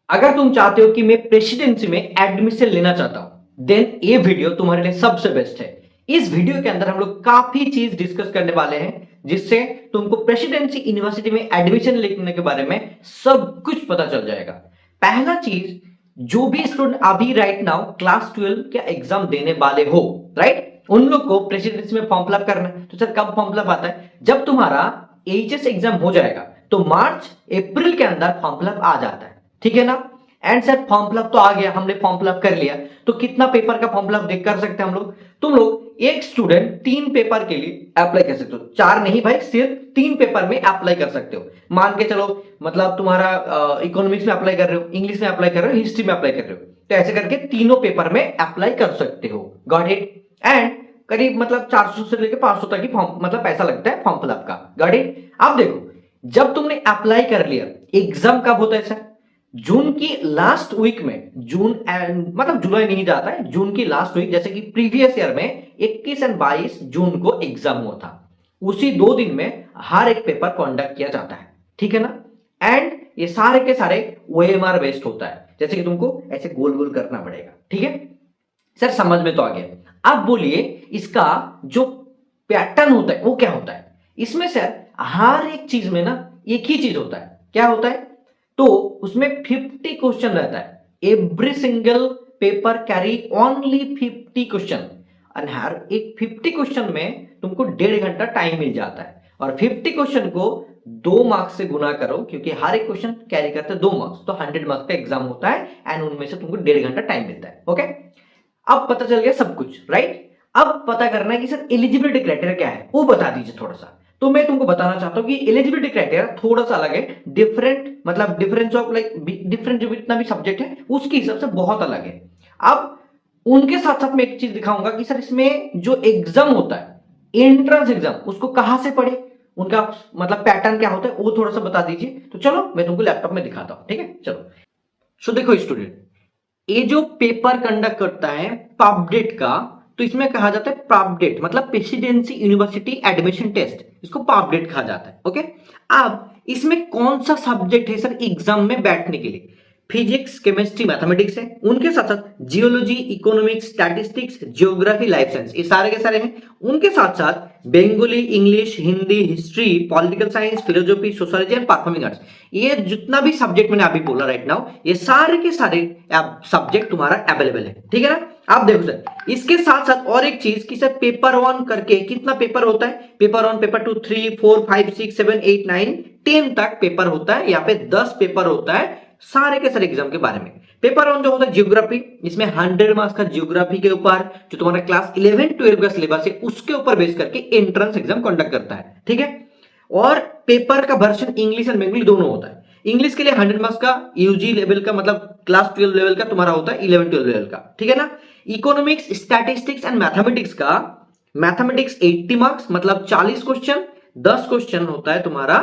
अगर तुम चाहते हो कि मैं प्रेसिडेंसी में एडमिशन लेना चाहता हूं, देन ये वीडियो तुम्हारे लिए सबसे बेस्ट है। इस वीडियो के अंदर हम लोग काफी चीज डिस्कस करने वाले हैं, जिससे तुमको प्रेसिडेंसी यूनिवर्सिटी में एडमिशन लेने के बारे में सब कुछ पता चल जाएगा। पहला चीज, जो भी स्टूडेंट अभी राइट नाउ क्लास 12 का एग्जाम देने वाले हो, राइट, उन लोग को प्रेसिडेंसी में फॉर्म फिलअप करना है। तो सर कब फॉर्म फिलअप आता है? जब तुम्हारा एचएस एग्जाम हो जाएगा तो मार्च अप्रैल के अंदर फॉर्म फिलअप आ जाता है, ठीक है ना। एंड सर फॉर्म फिलअप तो आ गया, हमने फॉर्म फिलअप कर लिया, तो कितना पेपर का फॉर्म फिलअप देख कर सकते हैं हम लोग? तुम लोग एक स्टूडेंट 3 पेपर के लिए अप्लाई कर सकते हो। 4 नहीं भाई, सिर्फ 3 पेपर में अप्लाई कर सकते हो। मान के चलो, मतलब तुम्हारा इकोनॉमिक्स में अप्लाई कर रहे हो, इंग्लिश में अप्लाई कर रहे हो, हिस्ट्री में अप्लाई कर रहे हो, तो ऐसे करके तीनों पेपर में अप्लाई कर सकते हो। Got it? एंड करीब मतलब 400 से लेकर 500 तक की फॉर्म मतलब पैसा लगता है फॉर्म फिलअप का। Got it? अब देखो, जब तुमने अप्लाई कर लिया, एग्जाम कब होता है सर? जून की लास्ट वीक में, जून एंड मतलब जुलाई नहीं जाता है, जून की लास्ट वीक, जैसे कि प्रीवियस ईयर में 21 और 22 जून को एग्जाम हुआ था। उसी 2 दिन में हर एक पेपर कंडक्ट किया जाता है, ठीक है ना। एंड ये सारे के सारे ओएमआर बेस्ड होता है, जैसे कि तुमको ऐसे गोल गोल करना पड़ेगा, ठीक है। सर समझ में तो आ गया। अब बोलिए, इसका जो पैटर्न होता है वो क्या होता है? इसमें सर हर एक चीज में ना एक ही चीज होता है। क्या होता है? तो उसमें 50 क्वेश्चन रहता है। Every single paper carry only 50 question, और हर एक 50 क्वेश्चन में तुमको 1.5 घंटा टाइम मिल जाता है। और 50 क्वेश्चन को 2 मार्क्स से गुना करो, क्योंकि हर एक क्वेश्चन कैरी करते हैं 2 मार्क्स, तो 100 मार्क्स का एग्जाम होता है। एंड उनमें से तुमको 1.5 घंटा टाइम मिलता है। ओके, अब पता चल गया सब कुछ, राइट। अब पता करना है कि सर एलिजिबिलिटी क्राइटेरिया क्या है, वो बता दीजिए थोड़ा सा। तो मैं तुमको बताना चाहता हूं कि एलिजिबिलिटी क्राइटेरिया थोड़ा सा अलग है, डिफरेंट मतलब डिफरेंस ऑफ लाइक डिफरेंट जो इतना भी सब्जेक्ट है उसके हिसाब से बहुत अलग है। अब उनके साथ साथ मैं एक चीज दिखाऊंगा कि सर इसमें जो एग्जाम होता है, एंट्रेंस एग्जाम, उसको कहां से पढ़े, उनका मतलब पैटर्न क्या होता है, वो थोड़ा सा बता दीजिए। तो चलो मैं तुमको लैपटॉप में दिखाता हूं, ठीक है। चलो, सो देखो स्टूडेंट, ये जो पेपर कंडक्ट करता है पबडेट का, तो इसमें कहा जाता है पबडेट मतलब प्रेसिडेंसी यूनिवर्सिटी एडमिशन टेस्ट, इसको पबडेट कहा जाता है। ओके, अब इसमें कौन सा सब्जेक्ट है सर एग्जाम में बैठने के लिए? फिजिक्स, केमिस्ट्री, मैथमेटिक्स है। उनके साथ साथ geology, economics, statistics, geography, life science, ये सारे के सारे हैं। उनके साथ साथ Bengali, English, Hindi, history, political science, philosophy, sociology and performing arts, ये जितना भी सब्जेक्ट मैंने अभी बोला राइट नाउ, ये सारे के सारे सब्जेक्ट तुम्हारा अवेलेबल है, ठीक है ना। आप देखो सर, इसके साथ साथ और एक चीज कि सर पेपर 1 करके कितना पेपर होता है? पेपर 1, पेपर 2, 3, 4, 5, 6, 7, 8, 9, 10 तक पेपर होता है। यहाँ पे 10 पेपर होता है सारे के सारे एग्जाम के बारे में। पेपर 1 जो होता है जियोग्राफी, इसमें 100 मार्क्स का जियोग्राफी के ऊपर जो तुम्हारा क्लास 11 12 का सिलेबस है उसके ऊपर बेस करके एंट्रेंस एग्जाम कंडक्ट करता है, ठीक है। और पेपर का वर्जन इंग्लिश एंड बेंगली दोनों होता है। इंग्लिश के लिए 100 मार्क्स का यूजी लेवल का मतलब क्लास 12 लेवल का तुम्हारा होता है, 11 12 लेवल का, ठीक है ना। इकोनॉमिक्स, स्टैटिस्टिक्स एंड मैथमेटिक्स का, मैथमेटिक्स 80 मार्क्स मतलब 40 क्वेश्चन, 10 क्वेश्चन होता है तुम्हारा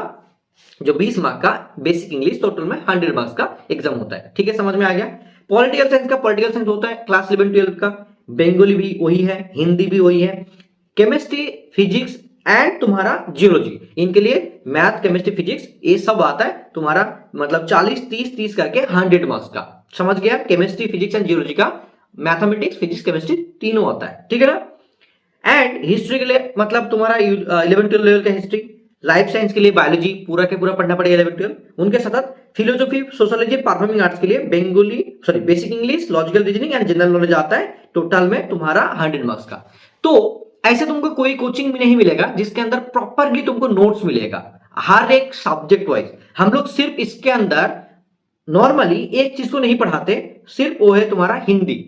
जो 20 मार्क का बेसिक इंग्लिश, टोटल में 100 मार्क्स का एग्जाम होता है, ठीक है, समझ में आ गया। पॉलिटिकल साइंस का, पॉलिटिकल साइंस होता है क्लास 11 12 का, बेंगोली भी वही है, हिंदी भी वही है, केमिस्ट्री, फिजिक्स एंड तुम्हारा जियोलॉजी, इनके लिए मैथ, केमिस्ट्री, फिजिक्स ये सब आता है तुम्हारा मतलब 40 30 30 करके 100 मार्क्स का। समझ गया? केमिस्ट्री, फिजिक्स एंड जियोलॉजी का, मैथमेटिक्स, फिजिक्स, केमिस्ट्री तीनों आता है, ठीक है ना। एंड हिस्ट्री के लिए मतलब तुम्हारा 11 12 लेवल का हिस्ट्री, लाइफ साइंस के लिए बायोलॉजी पूरा के पूरा पढ़ना पड़ेगा 11 12। उनके साथ फिलोसॉफी, सोशियोलॉजी, परफॉर्मिंग आर्ट्स के लिए Bengali sorry basic English, logical reasoning and general knowledge आता है, टोटल में तुम्हारा 100 मार्क्स का। तो ऐसे तुमको कोई कोचिंग भी नहीं मिलेगा जिसके अंदर प्रॉपरली तुमको नोट्स मिलेगा हर एक सब्जेक्ट वाइज। हम लोग सिर्फ इसके अंदर नॉर्मली एक चीज को नहीं पढ़ाते, सिर्फ वो है तुम्हारा हिंदी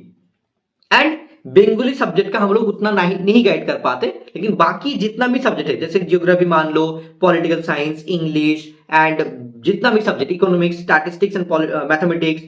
एंड बेंगोली सब्जेक्ट का हम लोग उतना नहीं गाइड कर पाते। लेकिन बाकी जितना भी सब्जेक्ट है, जैसे जियोग्राफी मान लो, पॉलिटिकल साइंस, इंग्लिश एंड जितना भी subject, economics, statistics and mathematics,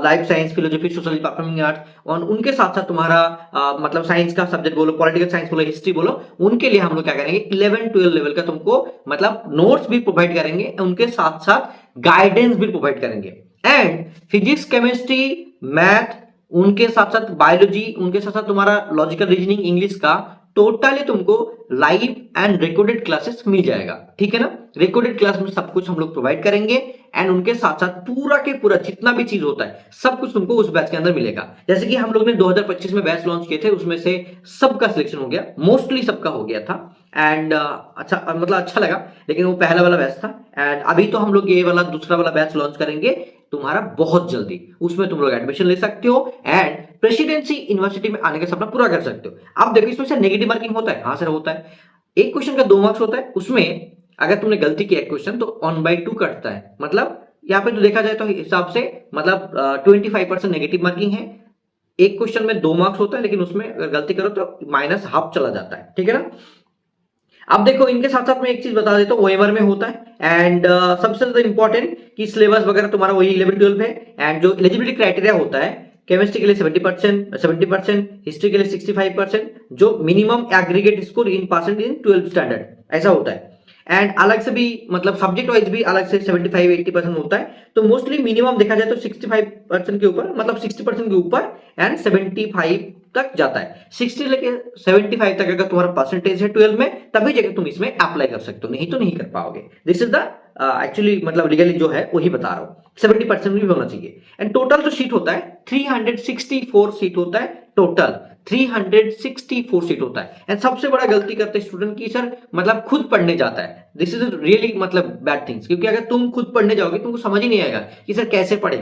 life science, philosophy, social, performing arts, और उनके साथ साथ तुम्हारा मतलब साइंस का सब्जेक्ट बोलो, पॉलिटिकल साइंस बोलो, हिस्ट्री बोलो, उनके लिए हम लोग क्या करेंगे 11 12 लेवल का तुमको मतलब नोट्स भी प्रोवाइड करेंगे, उनके साथ साथ गाइडेंस भी प्रोवाइड करेंगे। एंड फिजिक्स, केमिस्ट्री, मैथ, उनके साथ साथ बायोलॉजी, उनके साथ साथ तुम्हारा लॉजिकल रीजनिंग, इंग्लिश का टोटली तुमको लाइव एंड रिकॉर्डेड क्लासेस मिल जाएगा, ठीक है ना। रिकॉर्डेड क्लास में सब कुछ हम लोग प्रोवाइड करेंगे एंड उनके साथ साथ पूरा के पूरा जितना भी चीज होता है सब कुछ तुमको उस बैच के अंदर मिलेगा। जैसे कि हम लोग ने 2025 में बैच लॉन्च किए थे, उसमें से सबका सिलेक्शन हो गया, मोस्टली सबका हो गया था एंड अच्छा मतलब अच्छा लगा, लेकिन वो पहला वाला बैच था। एंड अभी तो हम लोग ये वाला दूसरा वाला बैच लॉन्च करेंगे तुम्हारा बहुत जल्दी, उसमें तुम लोग एडमिशन ले सकते हो एंड प्रेसिडेंसी यूनिवर्सिटी में आने का सपना पूरा कर सकते हो। आप देखो इसमें से नेगेटिव मार्किंग होता है, हाँ सर होता है। एक क्वेश्चन का 2 मार्क्स होता है, उसमें अगर तुमने गलती किया क्वेश्चन तो 1/2 कटता है, मतलब यहाँ पे तो देखा जाए तो हिसाब से मतलब 25% नेगेटिव मार्किंग है। एक क्वेश्चन में 2 मार्क्स होता है, लेकिन उसमें अगर गलती करो तो -1/2 चला जाता है, ठीक है ना। अब देखो इनके साथ साथ मैं एक चीज बता देता हूँ, ओएमआर में होता है एंड सबसे ज्यादा इंपॉर्टेंट कि सिलेबस वगैरह तुम्हारा वही 11-12 है एंड जो एलिजिबिलिटी क्राइटेरिया होता है, केमिस्ट्री के लिए 70%, हिस्ट्री के लिए 65%, जो minimum aggregate score in percent in 12th standard ऐसा होता है। एंड अलग से भी मतलब सब्जेक्ट वाइज भी अलग से 75-80% होता है। तो मोस्टली मिनिमम देखा जाए तो 65% के ऊपर, मतलब 60% के ऊपर एंड 75 तक जाता है। 60 लेके 75 तक अगर तुम्हारा परसेंटेज है 12 में, तभी जगह तुम इसमें अप्लाई कर सकते हो, नहीं तो नहीं कर पाओगे। दिस इज द एक्चुअली मतलब लीगली जो है वही बता रहा हूँ, 70% भी होना चाहिए। एंड टोटल जो सीट होता है 364 सीट होता है, टोटल 364 सीट होता है। एंड सबसे बड़ा गलती करते हैं स्टूडेंट की सर मतलब खुद पढ़ने जाता है, दिस इज रियली मतलब बैड थिंग्स, क्योंकि अगर तुम खुद पढ़ने जाओगे तुमको समझ ही नहीं आएगा कि सर कैसे पढ़े,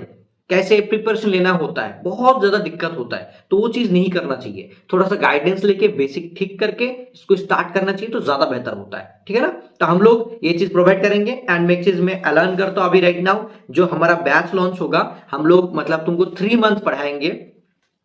कैसे प्रिपरेशन लेना होता है, बहुत ज्यादा दिक्कत होता है। तो वो चीज नहीं करना चाहिए, थोड़ा सा गाइडेंस लेके बेसिक ठीक करके इसको स्टार्ट करना चाहिए तो ज्यादा बेहतर होता है, ठीक है ना। तो हम लोग ये चीज प्रोवाइड करेंगे एंड मैं एक चीज में ऐलान करता हूं अभी राइट नाउ, जो हमारा बैच लॉन्च होगा हम लोग मतलब तुमको 3 मंथ पढ़ाएंगे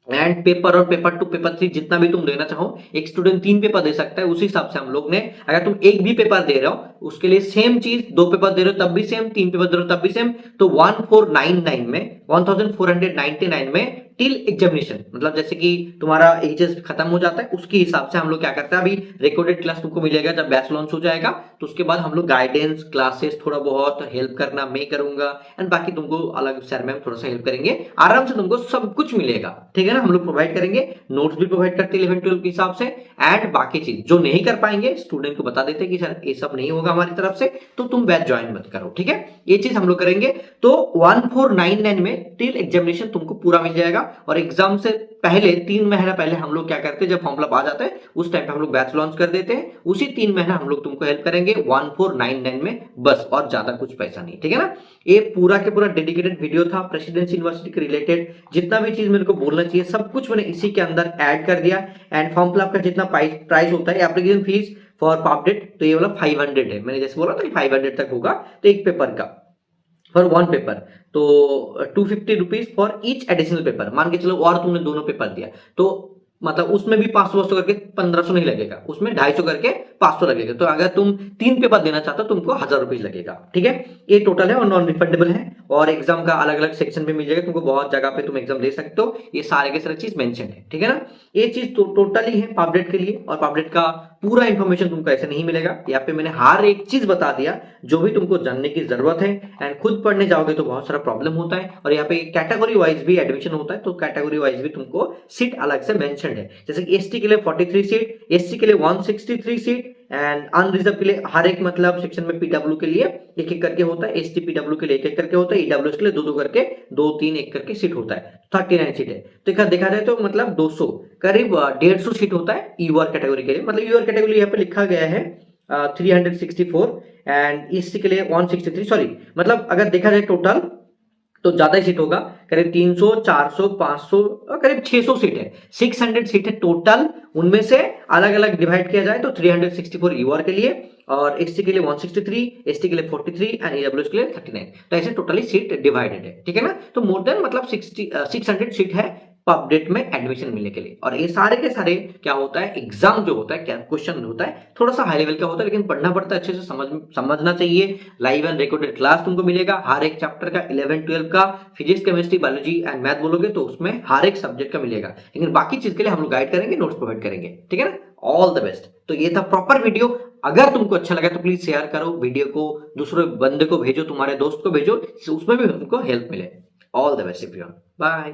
एंड पेपर और पेपर 2 पेपर 3 जितना भी तुम देना चाहो, एक स्टूडेंट 3 पेपर दे सकता है, उसी हिसाब से हम लोग ने, अगर तुम एक भी पेपर दे रहे हो उसके लिए सेम चीज, 2 पेपर दे रहे हो तब भी सेम, 3 पेपर दे रहे हो तब भी सेम, तो 1499 में 1499 में टिल एग्जामिनेशन, मतलब जैसे कि तुम्हारा एचएस खत्म हो जाता है उसके हिसाब से हम लोग क्या करते हैं, अभी रिकॉर्डेड क्लास तुमको मिलेगा जब बैच लॉन्च हो जाएगा, तो उसके बाद हम लोग गाइडेंस क्लासेस थोड़ा बहुत हेल्प करना मैं करूंगा एंड बाकी तुमको अलग सर मैम थोड़ा सा हेल्प करेंगे, आराम से तुमको सब कुछ मिलेगा, ठीक है ना। हम लोग प्रोवाइड करेंगे, नोट्स भी प्रोवाइड करते हैं 11-12 के हिसाब से एंड बाकी चीज जो नहीं कर पाएंगे स्टूडेंट को बता देते कि सर ये सब नहीं होगा हमारी तरफ से, तो तुम बैच ज्वाइन मत करो, ठीक है। ये चीज हम लोग करेंगे, तो 1499 में टिल एग्जामिनेशन तुमको पूरा मिल जाएगा। और एग्जाम से पहले 3 महीना पहले हम लोग क्या करते हैं, जब फॉर्म फिलअप आ जाता है उस टाइम पे हम लोग बैच लॉन्च कर देते हैं, उसी 3 महीना हम लोग तुमको हेल्प करेंगे 1499 में बस, और ज्यादा कुछ पैसा नहीं, ठीक है ना। ये पूरा के पूरा डेडिकेटेड वीडियो था प्रेसिडेंसी यूनिवर्सिटी के रिलेटेड, जितना भी चीज मेरे को बोलना चाहिए सब कुछ मैंने इसी के अंदर ऐड कर दिया। एंड फॉर्म फिलअप का जितना प्राइस होता है, एप्लीकेशन फीस फॉर पब्लिक, तो ये वाला 500 है, मैंने जैसे बोला था कि 500 तक होगा, तो एक पेपर का फॉर 1 पेपर, तो 250 rupees for each additional paper, मान के चलो और तुमने दोनों पेपर दिया तो मतलब उसमें भी 500 करके 1500 नहीं लगेगा, उसमें 250 करके 500 लगेगा। तो अगर तुम 3 पेपर देना चाहते हो तुमको 1000 रुपीज लगेगा, ठीक है। ये टोटल है और नॉन रिफंडेबल है, और एग्जाम का अलग अलग सेक्शन भी मिल जाएगा तुमको, बहुत जगह पे तुम एग्जाम दे सकते हो, ये सारे के सारे चीज मेंशन है, ठीक है ना। ये चीज तो टोटली है पब्लिक के लिए, और पब्लिक का पूरा इंफॉर्मेशन तुमको ऐसे नहीं मिलेगा, यहाँ पे मैंने हर एक चीज बता दिया जो भी तुमको जानने की जरूरत है। एंड खुद पढ़ने जाओगे तो बहुत सारा प्रॉब्लम होता है, और यहाँ पे कैटेगरी वाइज भी एडमिशन होता है, तो कैटेगरी वाइज भी तुमको सीट अलग से मेंशन है, जैसे कि एसटी के लिए 43 सीट, एससी के लिए 163 सीट एंड अनरिजर्व के लिए हर एक मतलब सेक्शन में पीडब्ल्यू के लिए एक एक करके होता है, एसटी पीडब्ल्यू के लिए एक एक करके होता है, ईडब्ल्यूएस के लिए 2-2 करके 2-3 एक करके सीट होता है, 39 सीट है। तो एक देखा जाए तो मतलब 200 करीब 150 सीट होता है यूआर कैटेगरी के लिए, मतलब यूआर कैटेगरी यहाँ पे लिखा गया है 364 एंड एससी के लिए 163, सॉरी मतलब अगर देखा जाए टोटल तो ज्यादा ही सीट होगा, करीब 300, 400, 500 और करीब 600 सीट है, 600 सीट है टोटल। उनमें से अलग अलग डिवाइड किया जाए तो 364 यूआर के लिए, और एससी के लिए 163, एसटी के लिए 43 एंड ईडब्ल्यूएस के लिए 39, तो ऐसे टोटली सीट डिवाइडेड है, ठीक है ना। तो मोर देन मतलब 600 सीट है पब्लिक में एडमिशन मिलने के लिए। और ये सारे के सारे क्या होता है, एग्जाम जो होता है, क्या क्वेश्चन होता है थोड़ा सा हाई लेवल का होता है, लेकिन पढ़ना पड़ता है अच्छे से, समझना चाहिए। लाइव एंड रिकॉर्डेड क्लास तुमको मिलेगा हर एक चैप्टर का, 11-12 का physics chemistry biology and math बोलोगे तो उसमें हर एक सब्जेक्ट का मिलेगा, लेकिन बाकी चीज के लिए हम लोग गाइड करेंगे, नोट्स प्रोवाइड करेंगे, ठीक है ना। All the best. तो ये था प्रॉपर वीडियो, अगर तुमको अच्छा लगा तो प्लीज शेयर करो वीडियो को, दूसरे बंदे को भेजो, तुम्हारे दोस्त को भेजो, उसमें भी उनको हेल्प मिले। All the best everyone, bye.